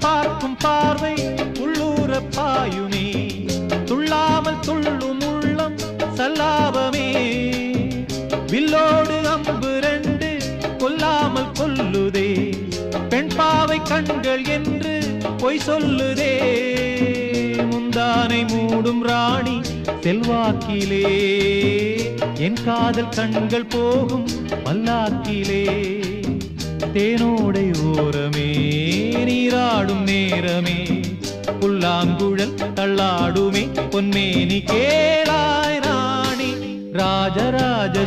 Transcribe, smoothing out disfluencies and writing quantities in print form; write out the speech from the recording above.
பார்க்கும் பார்வை உள்ளூர பாயுமே, துள்ளாமல் துள்ளும் உள்ளம் சல்லாபமே. வில்லோடு அம்பு ரெண்டு கொல்லாமல் கொல்லுதே, பெண் பாவை கண்கள் என்று பொய் சொல்லுதே. முந்தானை மூடும் ராணி செல்வாக்கிலே, என் காதல் கண்கள் போகும் பல்லாக்கிலே. தேனோடை ஓரமே நீராடும் நேரமே, புல்லாங்குழல் தள்ளாடுமே பொன்மேனி கேளாய் ராணி. ராஜராஜ